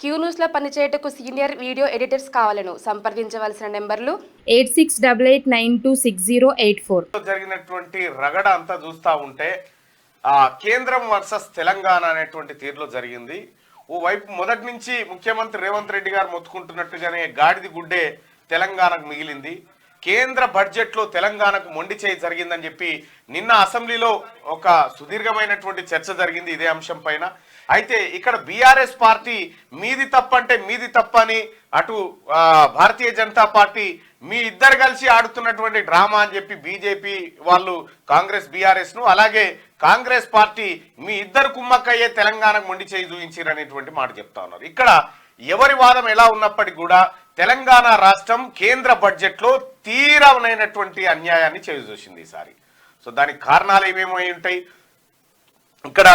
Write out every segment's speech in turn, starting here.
Queue న్యూస్లో పనిచేయటకు senior video editors కావాలను సంప్రదించవలసిన నెంబర్లు 8688926084. జరిగినటువంటి రగడ అంతా చూస్తూ ఉంటే కేంద్రం వర్సెస్ తెలంగాణ అనేటువంటి తీరులో జరిగింది. ఓవైపు మొదటి నుంచి ముఖ్యమంత్రి రేవంత్ రెడ్డి గారు మొత్తుకుంటున్నట్టుగానే గాడిది గుడ్డే తెలంగాణకు మిగిలింది. కేంద్ర బడ్జెట్లో తెలంగాణకు మొండి చేయి జరిగిందని చెప్పి నిన్న అసెంబ్లీలో ఒక సుదీర్ఘమైనటువంటి చర్చ జరిగింది ఇదే అంశం పైన. అయితే ఇక్కడ బీఆర్ఎస్ పార్టీ మీది తప్పంటే మీది తప్పని, అటు భారతీయ జనతా పార్టీ మీ ఇద్దరు కలిసి ఆడుతున్నటువంటి డ్రామా అని చెప్పి బీజేపీ వాళ్ళు కాంగ్రెస్ బీఆర్ఎస్ ను, అలాగే కాంగ్రెస్ పార్టీ మీ ఇద్దరు కుమ్మక్కయ్యే తెలంగాణకు మొండి చేయి చూపించారు అనేటువంటి మాట చెప్తా ఉన్నారు. ఇక్కడ ఎవరి వాదం ఎలా ఉన్నప్పటికీ కూడా తెలంగాణ రాష్ట్రం కేంద్ర బడ్జెట్ లో తీవ్రమైనటువంటి అన్యాయాన్ని చేయూసింది ఈసారి. సో దానికి కారణాలు ఏమేమై ఉంటాయి? ఇక్కడ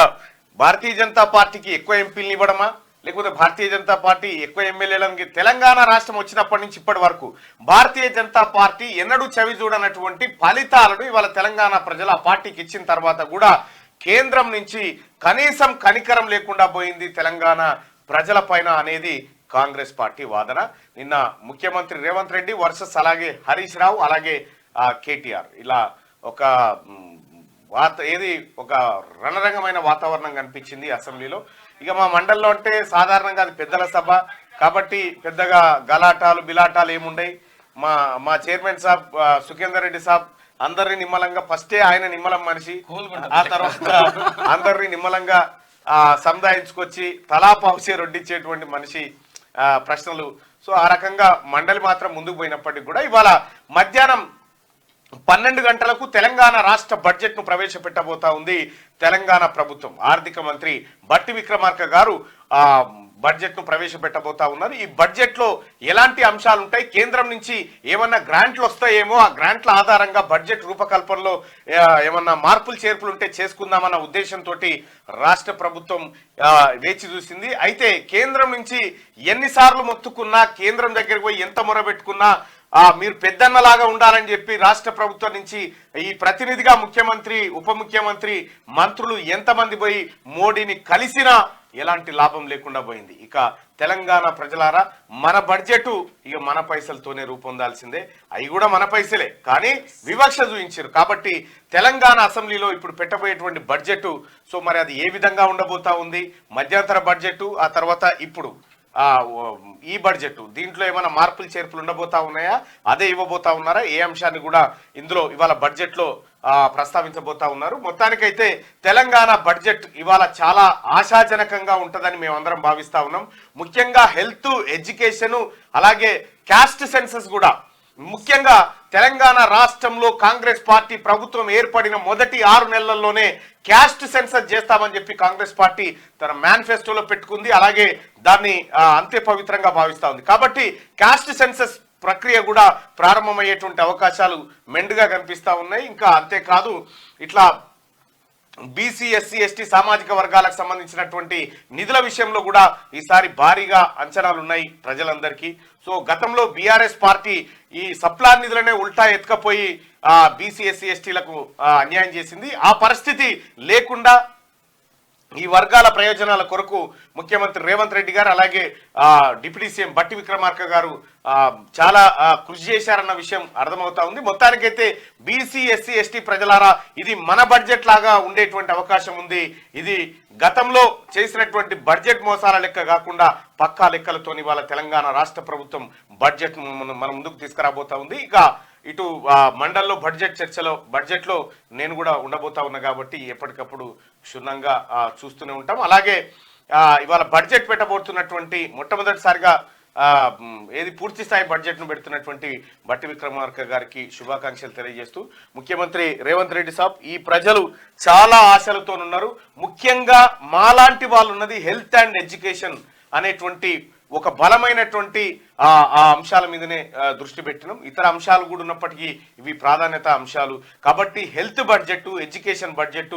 భారతీయ జనతా పార్టీకి ఎక్కువ ఎంపీలను ఇవ్వడమా, లేకపోతే భారతీయ జనతా పార్టీ ఎక్కువ ఎమ్మెల్యేలను? తెలంగాణ రాష్ట్రం వచ్చినప్పటి నుంచి ఇప్పటి వరకు భారతీయ జనతా పార్టీ ఎన్నడూ చవి చూడనటువంటి ఫలితాలను ఇవాళ తెలంగాణ ప్రజలు ఆ పార్టీకి ఇచ్చిన తర్వాత కూడా కేంద్రం నుంచి కనీసం కనికరం లేకుండా పోయింది తెలంగాణ ప్రజల పైన అనేది కాంగ్రెస్ పార్టీ వాదన. నిన్న ముఖ్యమంత్రి రేవంత్ రెడ్డి వర్సెస్ అలాగే హరీష్ రావు అలాగే కేటీఆర్ ఇలా ఒక ఒక రణరంగమైన వాతావరణం కనిపించింది అసెంబ్లీలో. ఇక మా మండలిలో అంటే సాధారణంగా అది పెద్దల సభ కాబట్టి పెద్దగా గలాటాలు బిలాటాలు ఏముండయి. మా చైర్మన్ సాబ్ సుఖేందర్ రెడ్డి సాబ్ అందరినీ నిమ్మలంగా, ఫస్టే ఆయన నిమ్మలం మనిషి, ఆ తర్వాత అందరినీ నిమ్మలంగా సముదాయించుకొచ్చి తలా పావుసే రొడ్డిచ్చేటువంటి మనిషి ప్రశ్నలు. సో ఆ రకంగా మండలి మాత్రం ముందుకు పోయినప్పటికీ కూడా ఇవాళ మధ్యాహ్నం 12 గంటలకు తెలంగాణ రాష్ట్ర బడ్జెట్ ను ప్రవేశపెట్టబోతా ఉంది తెలంగాణ ప్రభుత్వం. ఆర్థిక మంత్రి బట్టి విక్రమార్క గారు బడ్జెట్ ను ప్రవేశపెట్టబోతా ఉన్నారు. ఈ బడ్జెట్ లో ఎలాంటి అంశాలు ఉంటాయి, కేంద్రం నుంచి ఏమన్నా గ్రాంట్లు వస్తాయేమో, ఆ గ్రాంట్ల ఆధారంగా బడ్జెట్ రూపకల్పనలో ఏమన్నా మార్పులు చేర్పులు ఉంటే చేసుకుందామన్న ఉద్దేశంతో రాష్ట్ర ప్రభుత్వం వేచి చూసింది. అయితే కేంద్రం నుంచి ఎన్నిసార్లు మొత్తుకున్నా, కేంద్రం దగ్గరికి పోయి ఎంత మొరబెట్టుకున్నా మీరు పెద్దన్నలాగా ఉండాలని చెప్పి రాష్ట్ర ప్రభుత్వం నుంచి ఈ ప్రతినిధిగా ముఖ్యమంత్రి, ఉప ముఖ్యమంత్రి, మంత్రులు ఎంతమంది పోయి మోడీని కలిసినా ఎలాంటి లాభం లేకుండా పోయింది. ఇక తెలంగాణ ప్రజలారా, మన బడ్జెట్ ఇక మన పైసలతోనే రూపొందాల్సిందే. అవి కూడా మన పైసలే, కానీ వివక్ష చూపించారు కాబట్టి తెలంగాణ అసెంబ్లీలో ఇప్పుడు పెట్టబోయేటువంటి బడ్జెట్ సో మరి అది ఏ విధంగా ఉండబోతా ఉంది, మధ్యంతర బడ్జెట్, ఆ తర్వాత ఇప్పుడు ఈ బడ్జెట్, దీంట్లో ఏమైనా మార్పులు చేర్పులు ఉండబోతా ఉన్నాయా, అదే ఇవ్వబోతా ఉన్నారా, ఏ అంశాన్ని కూడా ఇందులో ఇవాళ బడ్జెట్ లో ప్రస్తావించబోతా ఉన్నారు. మొత్తానికైతే తెలంగాణ బడ్జెట్ ఇవాళ చాలా ఆశాజనకంగా ఉంటుందని మేమందరం భావిస్తా ఉన్నాం. ముఖ్యంగా హెల్త్, ఎడ్యుకేషన్ అలాగే క్యాస్ట్ సెన్సస్ కూడా, ముఖ్యంగా తెలంగాణ రాష్ట్రంలో కాంగ్రెస్ పార్టీ ప్రభుత్వం ఏర్పడిన మొదటి 6 నెలల్లోనే క్యాస్ట్ సెన్సస్ చేస్తామని చెప్పి కాంగ్రెస్ పార్టీ తన మేనిఫెస్టోలో పెట్టుకుంది. అలాగే దాన్ని అంతే పవిత్రంగా భావిస్తా ఉంది. కాబట్టి క్యాస్ట్ సెన్సస్ ప్రక్రియ కూడా ప్రారంభమయ్యేటువంటి అవకాశాలు మెండుగా కనిపిస్తా ఉన్నాయి. ఇంకా అంతేకాదు ఇట్లా బీసీ, ఎస్సీ, ఎస్టీ సామాజిక వర్గాలకు సంబంధించినటువంటి నిధుల విషయంలో కూడా ఈసారి భారీగా అంచనాలు ఉన్నాయి ప్రజలందరికీ. సో గతంలో బీఆర్ఎస్ పార్టీ ఈ సప్లాన్ నిధులనే ఉల్టా ఎత్తుకపోయి బీసీ, ఎస్సీ, ఎస్టీలకు అన్యాయం చేసింది. ఆ పరిస్థితి లేకుండా ఈ వర్గాల ప్రయోజనాల కొరకు ముఖ్యమంత్రి రేవంత్ రెడ్డి గారు అలాగే డిప్యూటీ సీఎం బట్టి విక్రమార్క గారు చాలా కృషి చేశారన్న విషయం అర్థమవుతా ఉంది. మొత్తానికైతే బీసీ, ఎస్సీ, ఎస్టీ ప్రజలారా, ఇది మన బడ్జెట్ లాగా ఉండేటువంటి అవకాశం ఉంది. ఇది గతంలో చేసినటువంటి బడ్జెట్ మోసాల లెక్క కాకుండా పక్కా లెక్కలతోని వాళ్ళ తెలంగాణ రాష్ట్ర ప్రభుత్వం బడ్జెట్ మన ముందుకు తీసుకురాబోతా ఉంది. ఇక ఇటు మండల్లో బడ్జెట్లో నేను కూడా ఉండబోతా ఉన్నా కాబట్టి ఎప్పటికప్పుడు క్షుణ్ణంగా చూస్తూనే ఉంటాం. అలాగే ఇవాళ బడ్జెట్ పెట్టబోతున్నటువంటి మొట్టమొదటిసారిగా పూర్తి స్థాయి బడ్జెట్ ను పెడుతున్నటువంటి బట్టి విక్రమార్క గారికి శుభాకాంక్షలు తెలియజేస్తూ, ముఖ్యమంత్రి రేవంత్ రెడ్డి సాబ్, ఈ ప్రజలు చాలా ఆశలతో ఉన్నారు. ముఖ్యంగా మాలాంటి వాళ్ళు ఉన్నది హెల్త్ అండ్ ఎడ్యుకేషన్ అనేటువంటి ఒక బలమైనటువంటి ఆ అంశాల మీదనే దృష్టి పెట్టినాం. ఇతర అంశాలు కూడా ఉన్నప్పటికీ ఇవి ప్రాధాన్యత అంశాలు కాబట్టి హెల్త్ బడ్జెట్, ఎడ్యుకేషన్ బడ్జెట్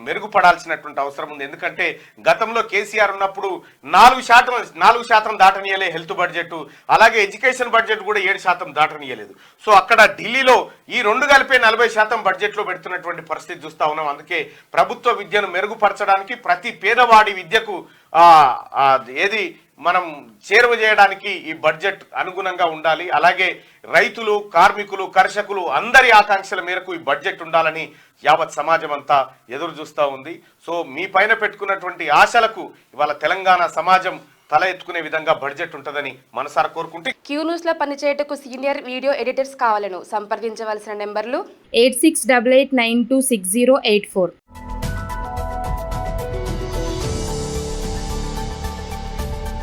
మెరుగుపడాల్సినటువంటి అవసరం ఉంది. ఎందుకంటే గతంలో కేసీఆర్ ఉన్నప్పుడు 4% దాటనీయలే హెల్త్ బడ్జెట్, అలాగే ఎడ్యుకేషన్ బడ్జెట్ కూడా 7% దాటనీయలేదు. సో అక్కడ ఢిల్లీలో ఈ రెండు కలిపే 40% బడ్జెట్లో పెడుతున్నటువంటి పరిస్థితి చూస్తా ఉన్నాం. అందుకే ప్రభుత్వ విద్యను మెరుగుపరచడానికి ప్రతి పేదవాడి విద్యకు మనం చేరువ చేయడానికి ఈ బడ్జెట్ అనుగుణంగా ఉండాలి. అలాగే రైతులు, కార్మికులు, కర్షకులు అందరి ఆకాంక్షల మేరకు ఈ బడ్జెట్ ఉండాలని యావత్ సమాజం అంతా ఎదురు చూస్తూ ఉంది. సో మీ పైన పెట్టుకున్నటువంటి ఆశలకు ఇవాళ తెలంగాణ సమాజం తల ఎత్తుకునే విధంగా బడ్జెట్ ఉంటుందని మనసారా కోరుకుంటే క్యూ న్యూస్ లో పనిచేయటకు సీనియర్ వీడియో ఎడిటర్స్ కావాలను సంప్రదించవలసిన నెంబర్లు 8688926084.